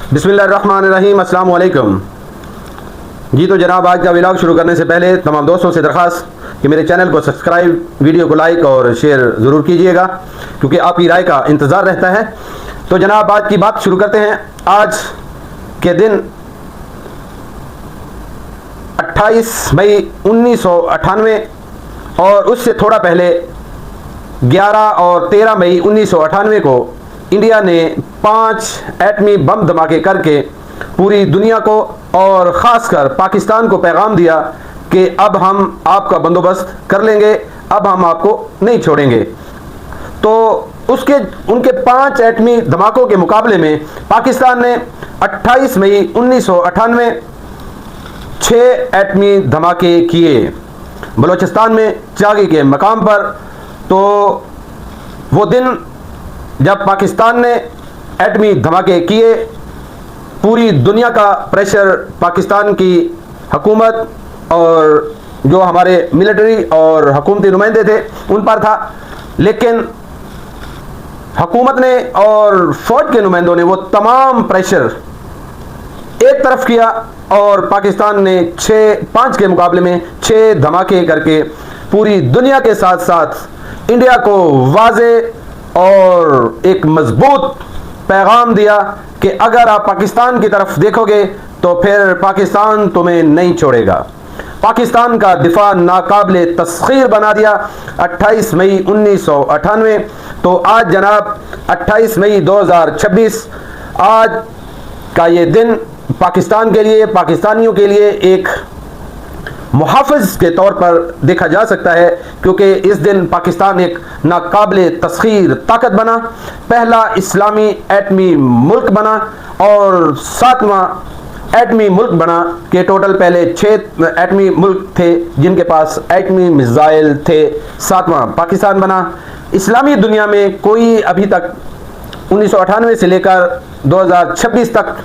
बिस्मिल्लाहिर्रहमानिर्रहीम, अस्सलाम वालेकुम। जी तो जनाब, आज का व्लॉग शुरू करने से पहले तमाम दोस्तों से दरख्वास्त कि मेरे चैनल को सब्सक्राइब, वीडियो को लाइक और शेयर ज़रूर कीजिएगा, क्योंकि आपकी राय का इंतज़ार रहता है। तो जनाब, आज की बात शुरू करते हैं। आज के दिन 28 मई 1998 और उससे थोड़ा पहले 11 और 13 मई 1998 को इंडिया ने 5 एटमी बम धमाके करके पूरी दुनिया को और ख़ासकर पाकिस्तान को पैगाम दिया कि अब हम आपका बंदोबस्त कर लेंगे, अब हम आपको नहीं छोड़ेंगे। तो उनके 5 एटमी धमाकों के मुकाबले में पाकिस्तान ने 28 मई 1998 6 एटमी धमाके किए बलूचिस्तान में चागी के मकाम पर। तो वो दिन जब पाकिस्तान ने एटमी धमाके किए, पूरी दुनिया का प्रेशर पाकिस्तान की हुकूमत और जो हमारे मिलिट्री और हुकूमती नुमाइंदे थे उन पर था। लेकिन हुकूमत ने और फौज के नुमाइंदों ने वो तमाम प्रेशर एक तरफ किया और पाकिस्तान ने 5 के मुकाबले में 6 धमाके करके पूरी दुनिया के साथ साथ इंडिया को वाज़े और एक मजबूत पैगाम दिया कि अगर आप पाकिस्तान की तरफ देखोगे तो फिर पाकिस्तान तुम्हें नहीं छोड़ेगा। पाकिस्तान का दिफा नाकाबिले तस्खीर बना दिया 28 मई 1998। तो आज जनाब 28 मई 2026, आज का ये दिन पाकिस्तान के लिए, पाकिस्तानियों के लिए एक मुहाफ़िज़ के तौर पर देखा जा सकता है, क्योंकि इस दिन पाकिस्तान एक नाकाबिले तस्खीर ताकत बना, पहला इस्लामी एटमी मुल्क बना और 7वां एटमी मुल्क बना कि टोटल पहले 6 एटमी मुल्क थे जिनके पास एटमी मिसाइल थे। 7वां पाकिस्तान बना। इस्लामी दुनिया में कोई अभी तक 1998 से लेकर 2026 तक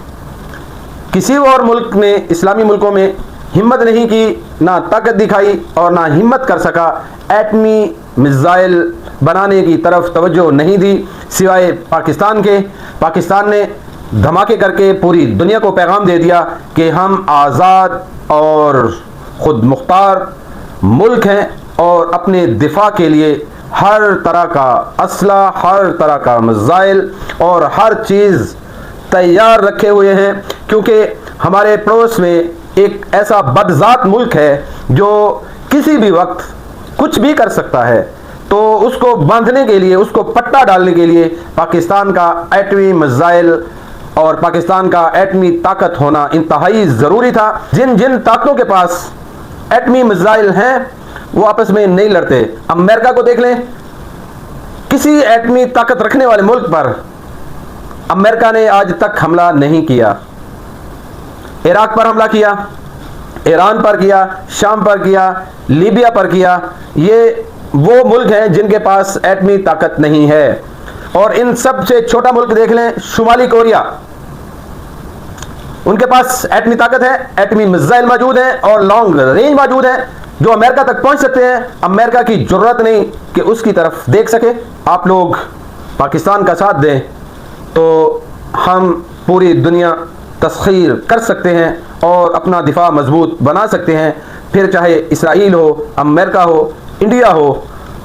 किसी और मुल्क ने, इस्लामी मुल्कों में हिम्मत नहीं की, ना ताकत दिखाई और ना हिम्मत कर सका, एटमी मिसाइल बनाने की तरफ तवज्जो नहीं दी सिवाय पाकिस्तान के। पाकिस्तान ने धमाके करके पूरी दुनिया को पैगाम दे दिया कि हम आज़ाद और ख़ुद मुख्तार मुल्क हैं और अपने दिफा के लिए हर तरह का असला, हर तरह का मिसाइल और हर चीज़ तैयार रखे हुए हैं, क्योंकि हमारे पड़ोस में एक ऐसा बदजात मुल्क है जो किसी भी वक्त कुछ भी कर सकता है। तो उसको बांधने के लिए, उसको पट्टा डालने के लिए पाकिस्तान का एटमी मिसाइल और पाकिस्तान का एटमी ताकत होना इंतहाई ज़रूरी था। जिन जिन ताकतों के पास एटमी मिसाइल हैं वो आपस में नहीं लड़ते। अमेरिका को देख लें, किसी एटमी ताकत रखने वाले मुल्क पर अमेरिका ने आज तक हमला नहीं किया। इराक पर हमला किया, ईरान पर किया, शाम पर किया, लीबिया पर किया। ये वो मुल्क हैं जिनके पास एटमी ताकत नहीं है। और इन सब से छोटा मुल्क देख लें, शुमाली कोरिया, उनके पास एटमी ताकत है, एटमी मिसाइल मौजूद है और लॉन्ग रेंज मौजूद है जो अमेरिका तक पहुंच सकते हैं। अमेरिका की जरूरत नहीं कि उसकी तरफ देख सके। आप लोग पाकिस्तान का साथ दें तो हम पूरी दुनिया तस्खीर कर सकते हैं और अपना दिफा मजबूत बना सकते हैं। फिर चाहे इसराइल हो, अमेरिका हो, इंडिया हो,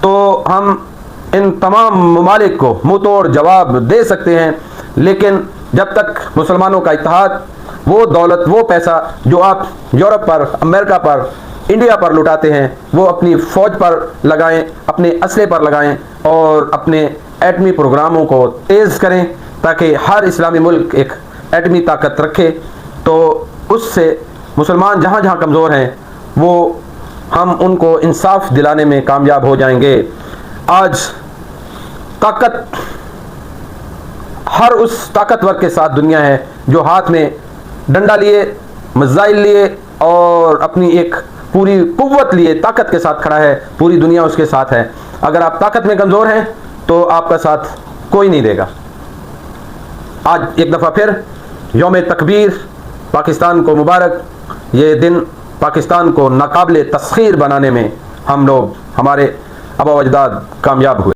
तो हम इन तमाम ममालिक को मुँह तोड़ जवाब दे सकते हैं। लेकिन जब तक मुसलमानों का इत्तेहाद, वो दौलत, वो पैसा जो आप यूरोप पर, अमेरिका पर, इंडिया पर लुटाते हैं, वो अपनी फ़ौज पर लगाएं, अपने असले पर लगाएं और अपने एटमी प्रोग्रामों को तेज़ करें ताकि हर इस्लामी मुल्क एक एटमी ताकत रखे। तो उससे मुसलमान जहाँ जहाँ कमज़ोर हैं वो हम उनको इंसाफ दिलाने में कामयाब हो जाएंगे। आज ताकत हर उस ताकतवर के साथ दुनिया है जो हाथ में डंडा लिए, मिसाइल लिए और अपनी एक पूरी कुव्वत लिए ताकत के साथ खड़ा है। पूरी दुनिया उसके साथ है। अगर आप ताकत में कमज़ोर हैं तो आपका साथ कोई नहीं देगा। आज एक दफ़ा फिर यौम तकबीर, पाकिस्तान को मुबारक। ये दिन पाकिस्तान को नाकाबिले तस्खीर बनाने में हम लोग, हमारे आबा व अजदाद कामयाब हुए।